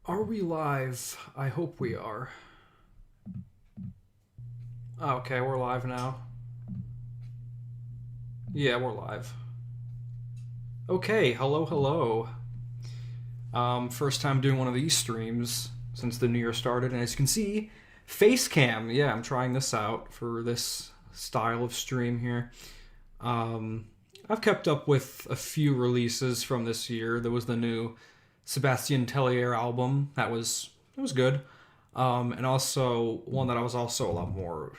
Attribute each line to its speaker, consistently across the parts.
Speaker 1: Are we live? I hope we are. Okay, we're live now. Yeah, we're live. Okay, hello. First time doing one of these streams since the new year started, and as you can see, face cam. Yeah, I'm trying this out for this style of stream here. I've kept up with a few releases from this year. There was the new Sebastian Tellier album. It was good. And also one that I was also a lot more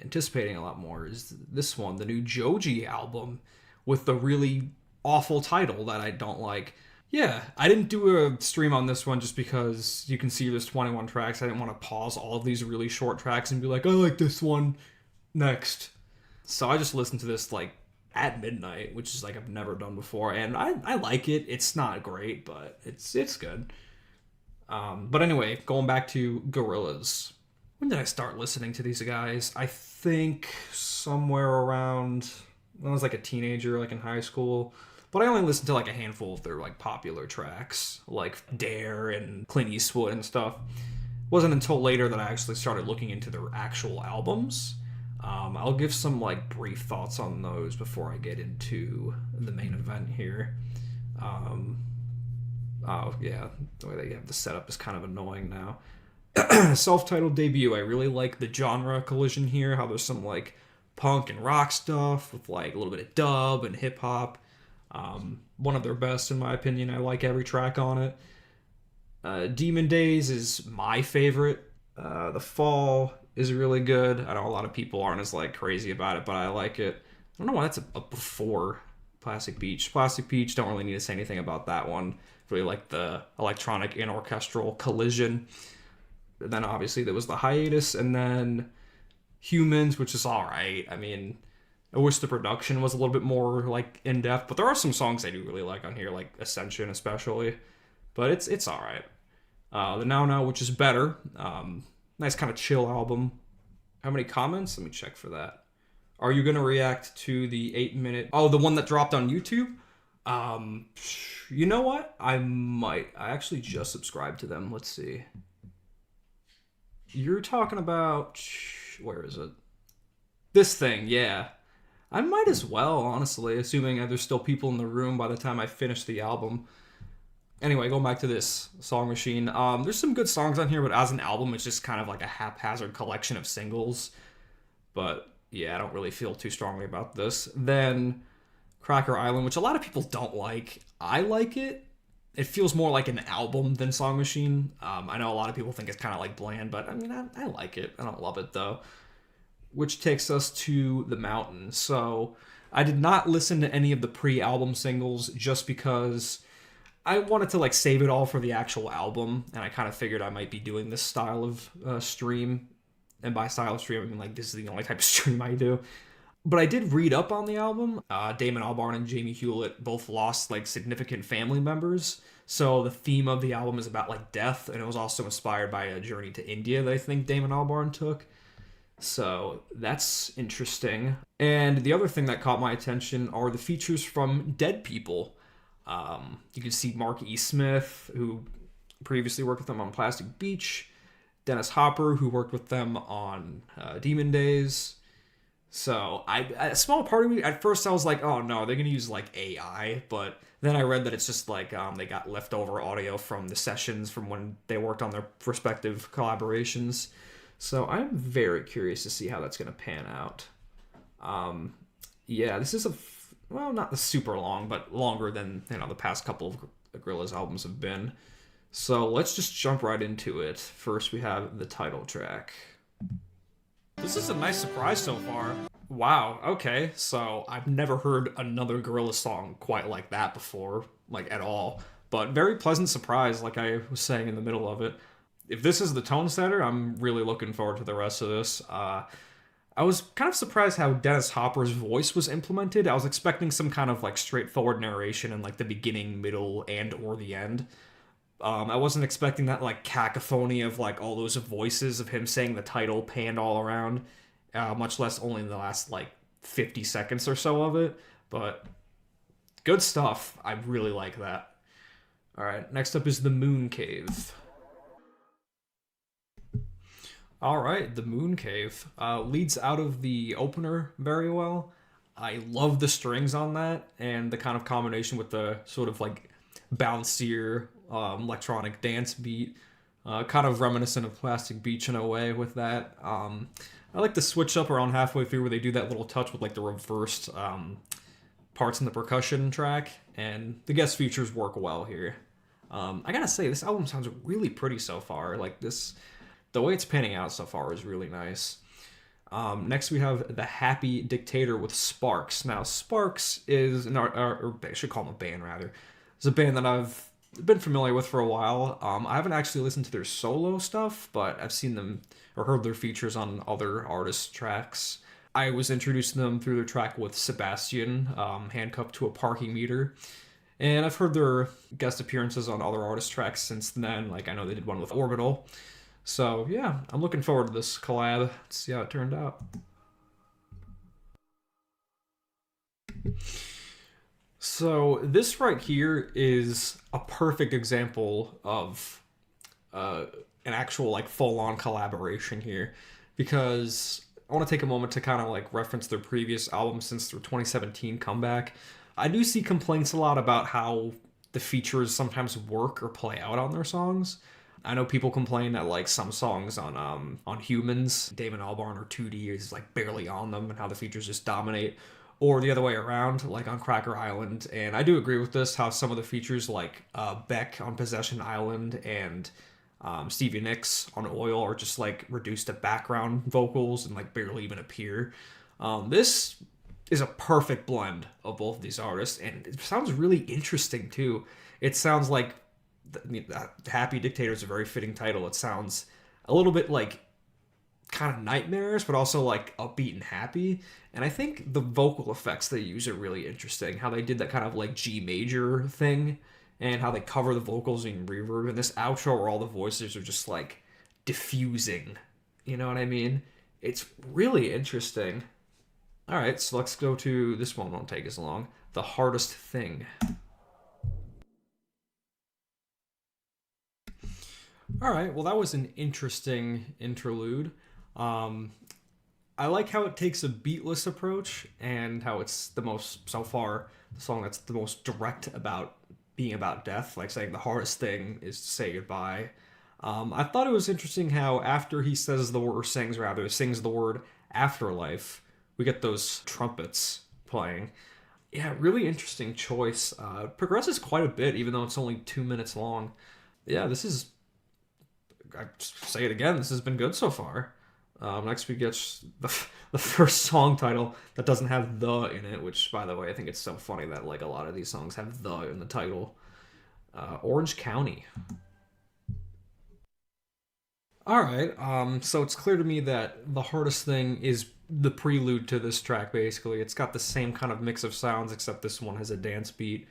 Speaker 1: anticipating a lot more is this one, the new Joji album with the really awful title that I don't like. Yeah, I didn't do a stream on this one just because you can see there's 21 tracks. I didn't want to pause all of these really short tracks and be like, I like this one next. So I just listened to this like at midnight, which is like I've never done before, and I like it. It's not great, but it's good. But anyway, going back to Gorillaz. When did I start listening to these guys? I think somewhere around when I was like a teenager, like in high school. But I only listened to like a handful of their like popular tracks, like Dare and Clint Eastwood and stuff. It wasn't until later that I actually started looking into their actual albums. I'll give some like brief thoughts on those before I get into the main event here. Oh yeah, the way they have the setup is kind of annoying now. Self-titled debut. I really like the genre collision here. How there's some like punk and rock stuff with like a little bit of dub and hip hop. One of their best in my opinion. I like every track on it. Demon Days is my favorite. The Fall is really good. I know a lot of people aren't as like crazy about it, but I like it. I don't know why that's a before Plastic Beach. Plastic Beach, don't really need to say anything about that one. Really like the electronic and orchestral collision. Then obviously there was the hiatus, and then Humans, which is alright. I mean, I wish the production was a little bit more like in depth, but there are some songs I do really like on here, like Ascension especially. But it's alright. The Now Now, which is better. Nice kind of chill album. How many comments? Let me check for that. Are you gonna react to the 8-minute? Oh, the one that dropped on YouTube. You know what? I might. I actually just subscribed to them. Let's see. You're talking about where is it? This thing, yeah. I might as well, honestly, assuming there's still people in the room by the time I finish the album. Anyway, going back to this Song Machine. There's some good songs on here, but as an album, it's just kind of like a haphazard collection of singles. But yeah, I don't really feel too strongly about this. Then Cracker Island, which a lot of people don't like. I like it. It feels more like an album than Song Machine. I know a lot of people think it's kind of like bland, but I mean, I like it. I don't love it though. Which takes us to The Mountain. So I did not listen to any of the pre-album singles just because I wanted to like save it all for the actual album, and I kind of figured I might be doing this style of stream. And by style of stream, I mean like this is the only type of stream I do. But I did read up on the album. Damon Albarn and Jamie Hewlett both lost like significant family members. So the theme of the album is about like death, and it was also inspired by a journey to India that I think Damon Albarn took. So that's interesting. And the other thing that caught my attention are the features from Dead People. You can see Mark E. Smith, who previously worked with them on Plastic Beach. Dennis Hopper, who worked with them on Demon Days. So a small part of me, at first I was like, oh no, they're going to use like AI. But then I read that it's just like they got leftover audio from the sessions from when they worked on their respective collaborations. So I'm very curious to see how that's going to pan out. Yeah, this is well, not super long, but longer than the past couple of Gorillaz albums have been. So let's just jump right into it. First, we have the title track. This is a nice surprise so far. Wow, okay, so I've never heard another Gorillaz song quite like that before, like at all. But very pleasant surprise, like I was saying in the middle of it. If this is the tone setter, I'm really looking forward to the rest of this. I was kind of surprised how Dennis Hopper's voice was implemented. I was expecting some kind of like straightforward narration in like the beginning, middle, and or the end. I wasn't expecting that like cacophony of like all those voices of him saying the title panned all around, much less only in the last like 50 seconds or so of it. But good stuff. I really like that. All right, next up is the Moon Cave. All right, the Moon Cave leads out of the opener very well. I love the strings on that and the kind of combination with the sort of like bouncier electronic dance beat, kind of reminiscent of Plastic Beach in a way with that. I like the switch up around halfway through where they do that little touch with like the reversed parts in the percussion track, and the guest features work well here. I gotta say, this album sounds really pretty so far. Like this, the way it's panning out so far is really nice. Next, we have the Happy Dictator with Sparks. Now, Sparks is or I should call them a band rather. It's a band that I've been familiar with for a while. I haven't actually listened to their solo stuff, but I've seen them or heard their features on other artists' tracks. I was introduced to them through their track with Sebastian, Handcuffed to a Parking Meter. And I've heard their guest appearances on other artist tracks since then. Like, I know they did one with Orbital. So, yeah, I'm looking forward to this collab. Let's see how it turned out. So, this right here is a perfect example of uh, an actual, like, full on collaboration here. Because I want to take a moment to kind of, like, reference their previous album since their 2017 comeback. I do see complaints a lot about how the features sometimes work or play out on their songs. I know people complain that like some songs on Humans, Damon Albarn or 2D is like barely on them and how the features just dominate, or the other way around, like on Cracker Island. And I do agree with this, how some of the features like Beck on Possession Island and Stevie Nicks on Oil are just like reduced to background vocals and like barely even appear. This is a perfect blend of both of these artists, and it sounds really interesting too. It sounds like Happy Dictator is a very fitting title. It sounds a little bit like kind of nightmares, but also like upbeat and happy. And I think the vocal effects they use are really interesting. How they did that kind of like G major thing, and how they cover the vocals in reverb. And this outro where all the voices are just like diffusing. You know what I mean? It's really interesting. All right, so let's go to this one. Won't take as long. The Hardest Thing. All right, well, that was an interesting interlude. Um, I like how it takes a beatless approach and how it's the most, so far, the song that's the most direct about being about death, like saying the hardest thing is to say goodbye. I thought it was interesting how after he says the word, or sings rather, sings the word afterlife, we get those trumpets playing. Yeah, really interesting choice. Progresses quite a bit, even though it's only 2 minutes long. Yeah, this is I say it again, this has been good so far. Next we get the first song title that doesn't have the in it, which, by the way, I think it's so funny that like a lot of these songs have the in the title. Orange County. All right, so it's clear to me that the hardest thing is the prelude to this track. Basically, it's got the same kind of mix of sounds, except this one has a dance beat.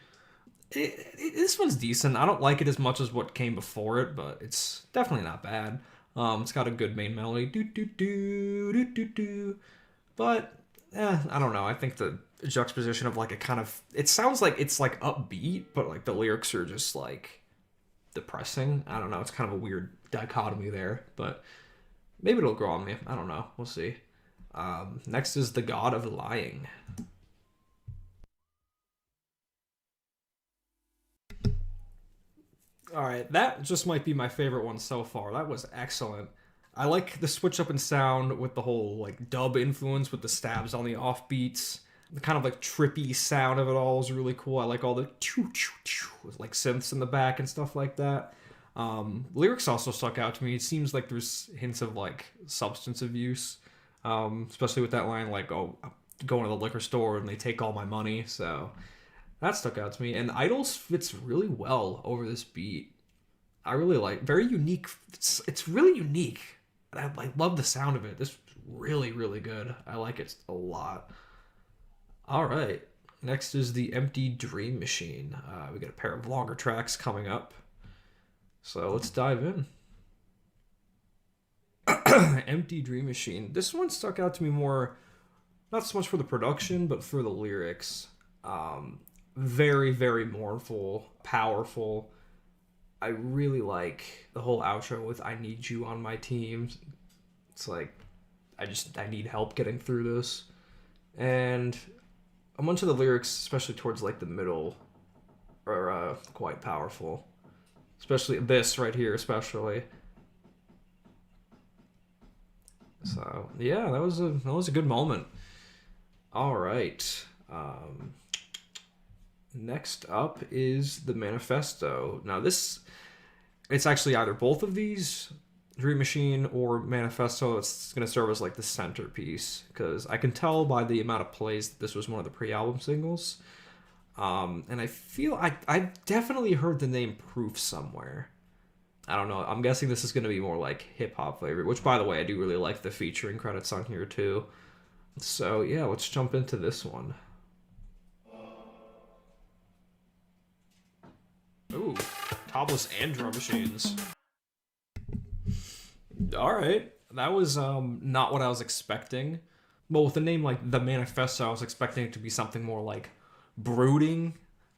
Speaker 1: This one's decent. I don't like it as much as what came before it, but it's definitely not bad. It's got a good main melody, do do do do do do. But I don't know. I think the juxtaposition of like a kind of it sounds like it's like upbeat, but like the lyrics are just like depressing. I don't know. It's kind of a weird dichotomy there, but maybe it'll grow on me. I don't know. We'll see. Next is The God of Lying. All right, that just might be my favorite one so far. That was excellent. I like the switch up in sound with the whole like dub influence with the stabs on the offbeats. The kind of like trippy sound of it all is really cool. I like all the choo choo choo with like synths in the back and stuff like that. Lyrics also stuck out to me. It seems like there's hints of like substance abuse, especially with that line like, "Oh, I'm going to the liquor store and they take all my money." So that stuck out to me. And Idols fits really well over this beat. I really like very unique. It's really unique. I love the sound of it. This Really, really good. I like it a lot. All right. Next is the Empty Dream Machine. We got a pair of longer tracks coming up. So let's dive in. Empty Dream Machine. This one stuck out to me more, not so much for the production, but for the lyrics. Very, very mournful, powerful. I really like the whole outro with "I need you on my team." It's like I need help getting through this, and a bunch of the lyrics, especially towards like the middle, are quite powerful. Especially this right here, especially. So yeah, that was a good moment. All right. Next up is the manifesto. Now this, it's actually either both of these, Dream Machine or Manifesto. It's going to serve as like the centerpiece because I can tell by the amount of plays that this was one of the pre-album singles. And I feel I've definitely heard the name Proof somewhere. I don't know. I'm guessing this is going to be more like hip hop flavored, which by the way, I do really like the featuring credits on here too. So yeah, let's jump into this one. Ooh, topless and drum machines. All right, that was not what I was expecting. Well, with a name like the Manifesto, I was expecting it to be something more like brooding,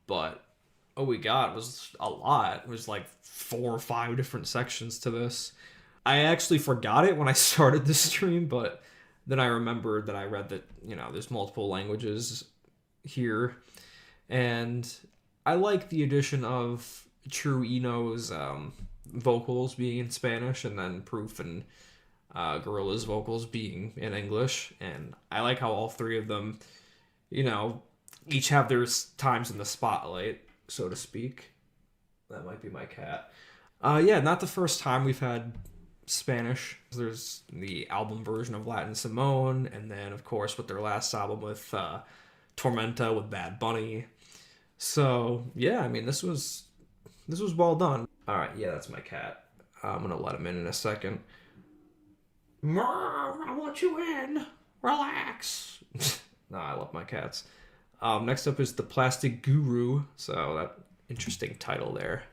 Speaker 1: but what we got was a lot. It was like 4 or 5 different sections to this. I actually forgot it when I started the stream, but then I remembered that I read that, there's multiple languages here. And I like the addition of True Eno's vocals being in Spanish and then Proof and Gorillaz vocals being in English. And I like how all three of them, each have their times in the spotlight, so to speak. That might be my cat. Yeah, not the first time we've had Spanish. There's the album version of Latin Simone, and then of course with their last album with Tormenta with Bad Bunny. So yeah, I mean this was well done. All right, yeah, that's my cat. I'm gonna let him in a second. I want you in. Relax. No, I love my cats. Next up is the Plastic Guru. So that interesting title there.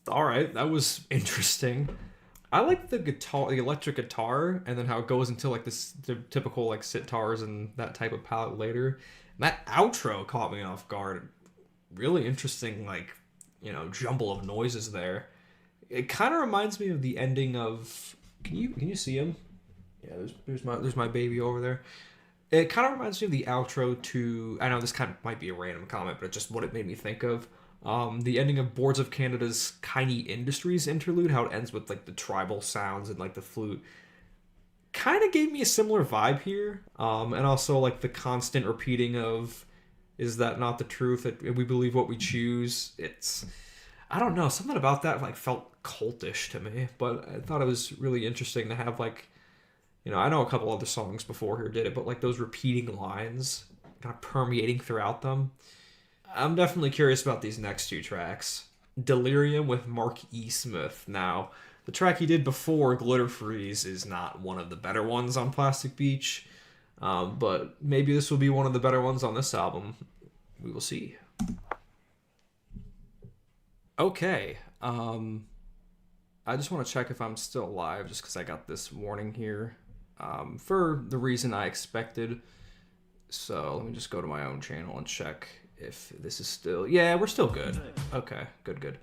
Speaker 1: All right, that was interesting. I like the guitar, the electric guitar, and then how it goes into like this the typical like sitars and that type of palette later. And that outro caught me off guard. Really interesting, like jumble of noises there. It kind of reminds me of the ending of. Can you see him? Yeah, there's my baby over there. It kind of reminds me of the outro to. I know this kind of might be a random comment, but it's just what it made me think of. The ending of Boards of Canada's Kiney Industries interlude, how it ends with like the tribal sounds and like the flute, kind of gave me a similar vibe here. And also like the constant repeating of, "Is that not the truth? That we believe what we choose." I don't know, something about that like felt cultish to me, but I thought it was really interesting to have like, I know a couple other songs before here did it, but like those repeating lines kind of permeating throughout them. I'm definitely curious about these next 2 tracks. Delirium with Mark E. Smith. Now, the track he did before, Glitter Freeze, is not one of the better ones on Plastic Beach, but maybe this will be one of the better ones on this album. We will see. Okay, I just want to check if I'm still live, just because I got this warning here, for the reason I expected. So let me just go to my own channel and check if this is still. Yeah, we're still good. Okay, good.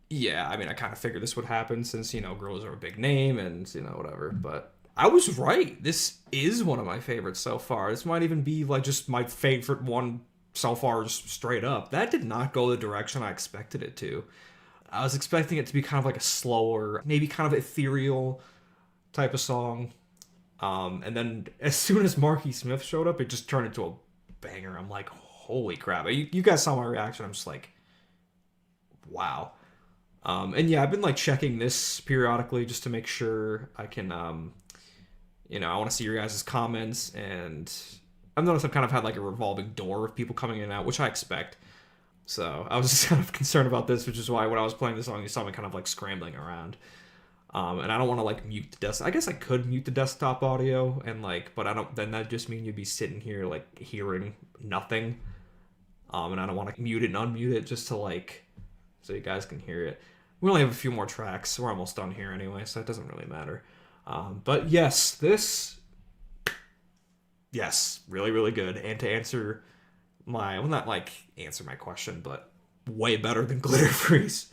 Speaker 1: Yeah, I mean, I kind of figured this would happen since, girls are a big name and, whatever. But I was right. This is one of my favorites so far. This might even be, like, just my favorite one so far, just straight up. That did not go the direction I expected it to. I was expecting it to be kind of like a slower, maybe kind of ethereal type of song. And then as soon as Marky Smith showed up, it just turned into a banger. I'm like, holy crap. You guys saw my reaction. I'm just like, wow. And yeah, I've been like checking this periodically just to make sure I can, I want to see your guys' comments. And I've noticed I've kind of had like a revolving door of people coming in and out, which I expect. So I was just kind of concerned about this, which is why when I was playing the song, you saw me kind of like scrambling around. And I don't want to like mute the desk. I guess I could mute the desktop audio and like, but I don't. Then that just mean you'd be sitting here like hearing nothing. And I don't want to mute it and unmute it just to like, so you guys can hear it. We only have a few more tracks. We're almost done here anyway, so it doesn't really matter. But yes, yes, really, really good. And to answer well, not like answer my question, but way better than Glitter Freeze.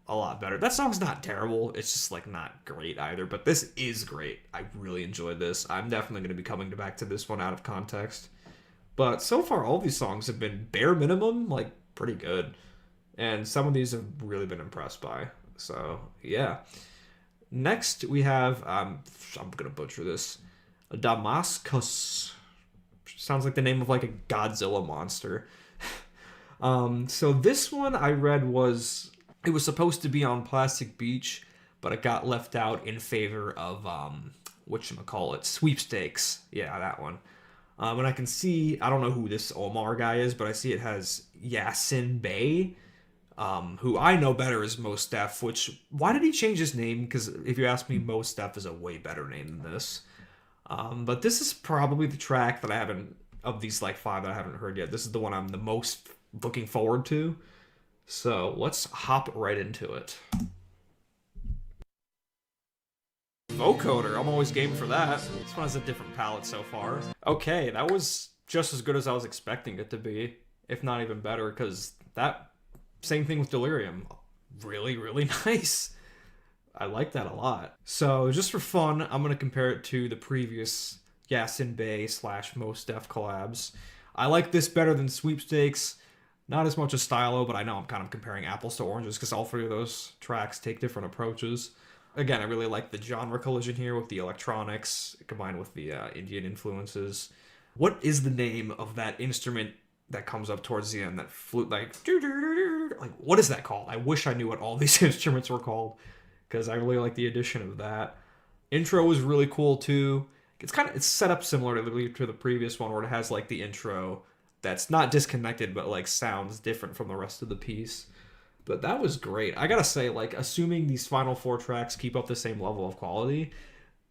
Speaker 1: A lot better. That song's not terrible. It's just like not great either, but this is great. I really enjoyed this. I'm definitely going to be coming back to this one out of context. But so far, all these songs have been bare minimum, like pretty good. And some of these have really been impressed by. So yeah. Next, we have, I'm going to butcher this, Damascus. Sounds like the name of like a Godzilla monster. So this one I read it was supposed to be on Plastic Beach, but it got left out in favor of, whatchamacallit, Sweepstakes. Yeah, that one. And I can see, I don't know who this Omar guy is, but I see it has Yasin Bey, who I know better as Mos Def, why did he change his name? Because if you ask me, Mos Def is a way better name than this. But this is probably the track that of these like 5 that I haven't heard yet, this is the one I'm the most looking forward to. So let's hop right into it. Vocoder, I'm always game for that. This one has a different palette so far. Okay, that was just as good as I was expecting it to be, if not even better, because that same thing with Delirium. Really, really nice. I like that a lot. So just for fun, I'm going to compare it to the previous Yasin Bey / Mos Def collabs. I like this better than Sweepstakes. Not as much as Stylo, but I know I'm kind of comparing apples to oranges because all 3 of those tracks take different approaches. Again, I really like the genre collision here with the electronics combined with the Indian influences. What is the name of that instrument that comes up towards the end, that flute, like what is that called? I wish I knew what all these instruments were called because I really like the addition of that. Intro was really cool too. It's set up similarly to the previous one where it has like the intro that's not disconnected but like sounds different from the rest of the piece. But that was great. I gotta say, like, assuming these final 4 tracks keep up the same level of quality,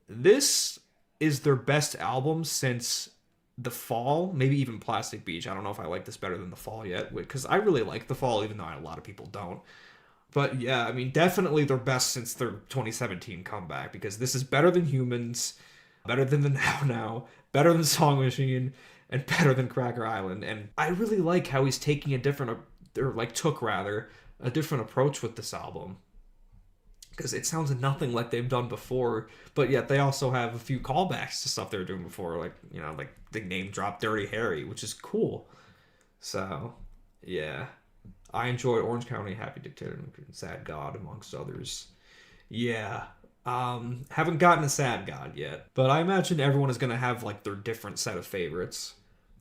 Speaker 1: this is their best album since The Fall, maybe even Plastic Beach. I don't know if I like this better than The Fall yet, because I really like The Fall, even though a lot of people don't. But yeah, I mean, definitely their best since their 2017 comeback, because this is better than Humans, better than the Now Now, better than Song Machine, and better than Cracker Island. And I really like how he's taking a different approach with this album. Because it sounds nothing like they've done before, but yet they also have a few callbacks to stuff they were doing before, like, you know, like the name drop Dirty Harry, which is cool. So, yeah. I enjoyed Orange County, Happy Dictator, and Sad God, amongst others. Yeah. Haven't gotten a Sad God yet, but I imagine everyone is going to have, like, their different set of favorites.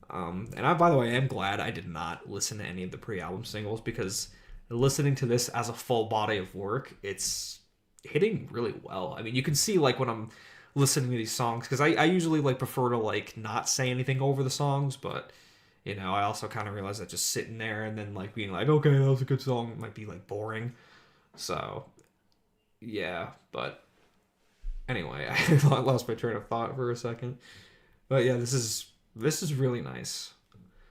Speaker 1: And I, by the way, am glad I did not listen to any of the pre-album singles, because listening to this as a full body of work, it's hitting really well. I mean, you can see, like, when I'm listening to these songs, because I usually, like, prefer to, like, not say anything over the songs, but, you know, I also kind of realize that just sitting there and then, like, being like, okay, that was a good song, might be, like, boring. So, yeah, but anyway, I lost my train of thought for a second. But yeah, this is really nice.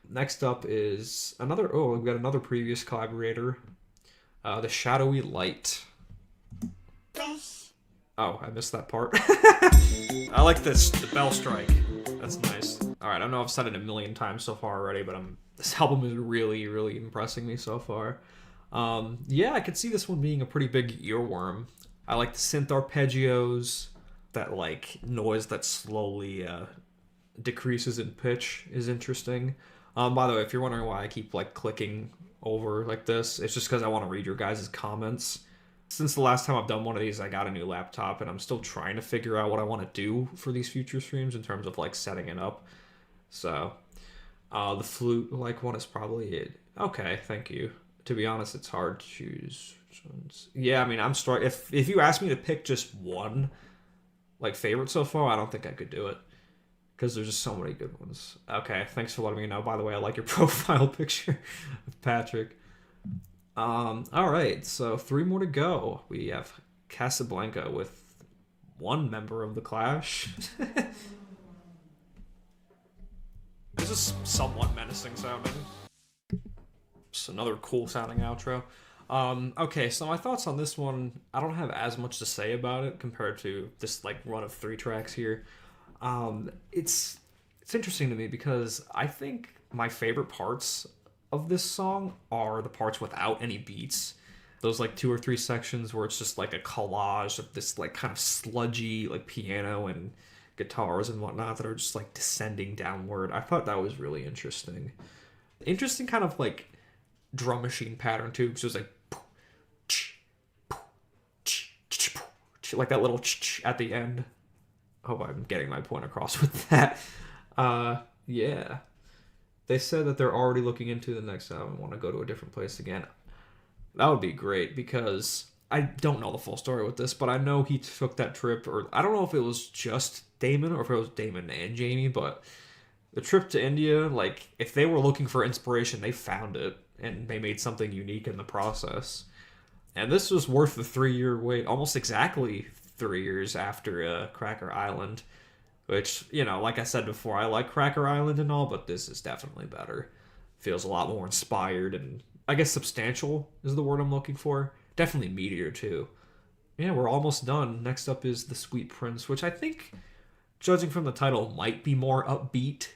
Speaker 1: Next up is we've got another previous collaborator, The Shadowy Light. Oh, I missed that part. I like the bell strike. That's nice. Alright, I know I've said it a million times so far already, but this album is really, really impressing me so far. Yeah, I could see this one being a pretty big earworm. I like the synth arpeggios, that, like, noise that slowly decreases in pitch is interesting. By the way, if you're wondering why I keep, like, clicking over like this, it's just because I want to read your guys' comments. Since the last time I've done one of these, I got a new laptop, and I'm still trying to figure out what I want to do for these future streams in terms of, like, setting it up. So, the flute, like, one is probably it. Okay, thank you. To be honest, it's hard to choose. Yeah, I mean, I'm struggling. If you ask me to pick just one, like, favorite so far, I don't think I could do it. because there's just so many good ones. Okay, thanks for letting me know. By the way, I like your profile picture of Patrick. All right, so 3 more to go. We have Casablanca with one member of the Clash. This is somewhat menacing sounding. Just another cool sounding outro. Okay, so my thoughts on this one, I don't have as much to say about it compared to this like run of 3 tracks here. It's interesting to me because I think my favorite parts of this song are the parts without any beats. Those like 2 or 3 sections where it's just like a collage of this like kind of sludgy like piano and guitars and whatnot that are just like descending downward. I thought that was really interesting. Interesting kind of like drum machine pattern too, because it was like that little at the end. Hope I'm getting my point across with that. Yeah. They said that they're already looking into the next album and want to go to a different place again. That would be great because I don't know the full story with this, but I know he took that trip, or I don't know if it was just Damon or if it was Damon and Jamie, but the trip to India, like, if they were looking for inspiration, they found it, and they made something unique in the process. And this was worth the 3-year wait, almost exactly 3 years after Cracker Island, which, you know, like I said before, I like Cracker Island and all, but this is definitely better. Feels a lot more inspired, and I guess substantial is the word I'm looking for. Definitely meatier, too. Yeah, we're almost done. Next up is The Sweet Prince, which I think, judging from the title, might be more upbeat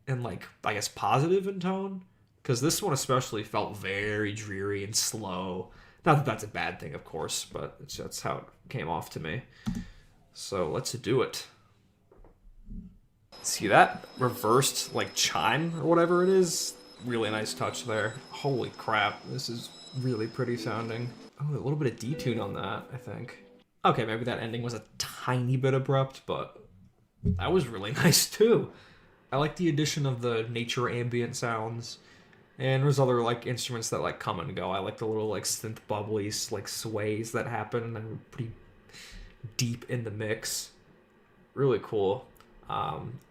Speaker 1: and, like, I guess positive in tone. Because this one especially felt very dreary and slow. Not that that's a bad thing, of course, but that's how it came off to me. So let's do it. See that reversed, like, chime or whatever it is? Really nice touch there. Holy crap, this is really pretty sounding. Oh, a little bit of detune on that, I think. Okay, maybe that ending was a tiny bit abrupt, but that was really nice too. I like the addition of the nature ambient sounds. And there's other like instruments that like come and go. I like the little like synth bubblies, like sways that happen and pretty deep in the mix. Really cool.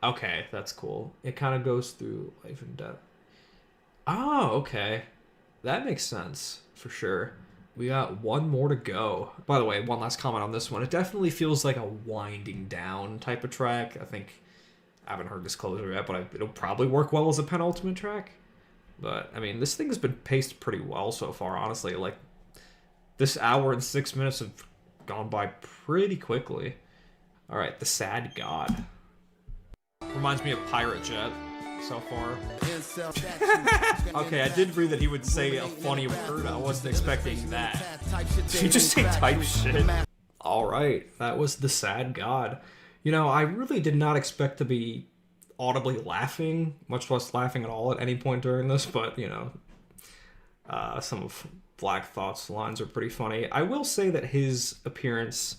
Speaker 1: Okay, that's cool. It kind of goes through life and death. Oh, okay. That makes sense, for sure. We got 1 more to go. By the way, one last comment on this one. It definitely feels like a winding down type of track. I think, I haven't heard this closer yet, but it'll probably work well as a penultimate track. But, I mean, this thing's been paced pretty well so far, honestly. Like, this hour and 6 minutes have gone by pretty quickly. Alright, The Sad God. Reminds me of Pirate Jet so far. Okay, I did read that he would say a funny word. I wasn't expecting that. Did you just say type shit? Alright, that was The Sad God. You know, I really did not expect to be audibly laughing, much less laughing at all at any point during this, but, you know, some of Black Thought's lines are pretty funny. I will say that his appearance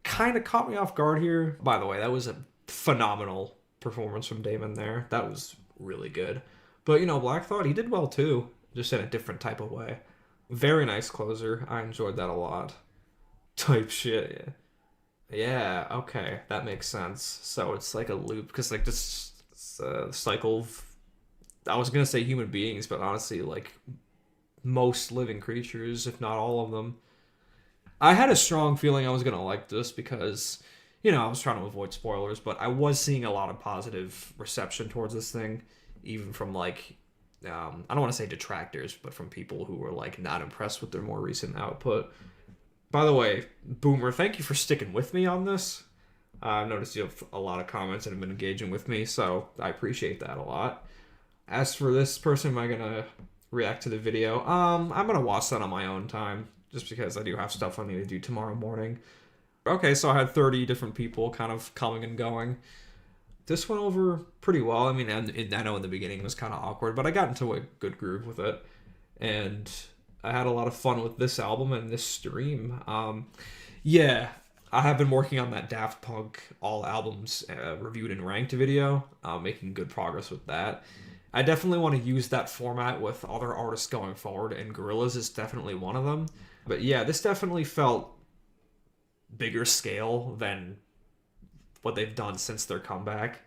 Speaker 1: kind of caught me off guard here. By the way, that was a phenomenal performance from Damon there. That was really good. But, you know, Black Thought, he did well too, just in a different type of way. Very nice closer. I enjoyed that a lot. Type shit, yeah. Yeah, okay, that makes sense. So it's like a loop, because like this cycle of, I was gonna say human beings, but honestly, like most living creatures, if not all of them. I had a strong feeling I was gonna like this because, you know, I was trying to avoid spoilers, but I was seeing a lot of positive reception towards this thing, even from like, I don't want to say detractors, but from people who were like not impressed with their more recent output. By the way, Boomer, thank you for sticking with me on this. I've noticed you have a lot of comments and have been engaging with me, so I appreciate that a lot. As for this person, am I going to react to the video? I'm going to watch that on my own time, just because I do have stuff I need to do tomorrow morning. Okay, so I had 30 different people kind of coming and going. This went over pretty well. I mean, I know in the beginning it was kind of awkward, but I got into a good groove with it. And I had a lot of fun with this album and this stream. Yeah, I have been working on that Daft Punk all albums reviewed and ranked video, making good progress with that. I definitely want to use that format with other artists going forward, and Gorillaz is definitely one of them. But yeah, this definitely felt bigger scale than what they've done since their comeback.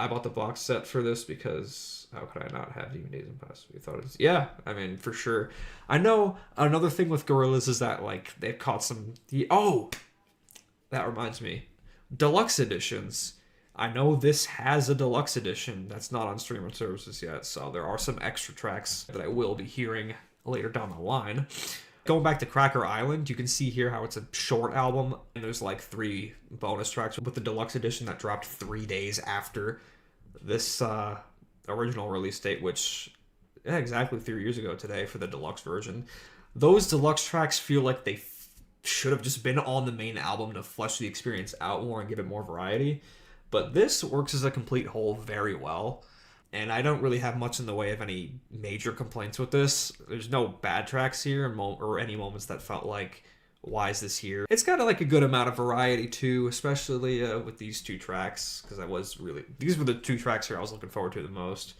Speaker 1: I bought the box set for this because how could I not have Demon Days and Past? We thought it was, yeah, I mean, for sure. I know another thing with Gorillaz is that, like, they've caught some. Oh, that reminds me. Deluxe editions. I know this has a deluxe edition that's not on streaming services yet, so there are some extra tracks that I will be hearing later down the line. Going back to Cracker Island, you can see here how it's a short album, and there's like 3 bonus tracks with the deluxe edition that dropped 3 days after this original release date, which, yeah, exactly 3 years ago today for the deluxe version. Those deluxe tracks feel like they should have just been on the main album to flesh the experience out more and give it more variety. But this works as a complete whole very well. And I don't really have much in the way of any major complaints with this. There's no bad tracks here or any moments that felt like, why is this here? It's got like a good amount of variety too, especially with these 2 tracks, because these were the 2 tracks here I was looking forward to the most.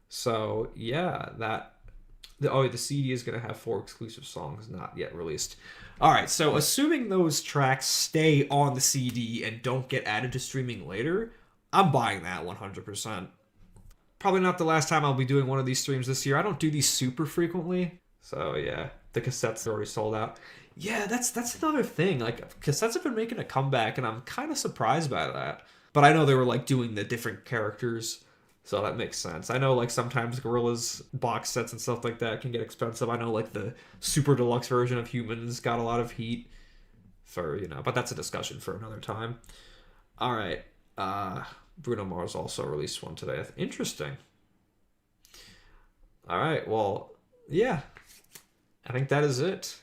Speaker 1: So yeah, the CD is going to have 4 exclusive songs not yet released. All right, so assuming those tracks stay on the CD and don't get added to streaming later, I'm buying that 100%. Probably not the last time I'll be doing one of these streams this year. I don't do these super frequently. So yeah, the cassettes are already sold out. Yeah, that's another thing. Like, cassettes have been making a comeback, and I'm kind of surprised by that. But I know they were like doing the different characters, so that makes sense. I know like sometimes Gorillaz box sets and stuff like that can get expensive. I know like the super deluxe version of Humans got a lot of heat for, but that's a discussion for another time. All right. Bruno Mars also released one today. Interesting. All right. Well, yeah. I think that is it.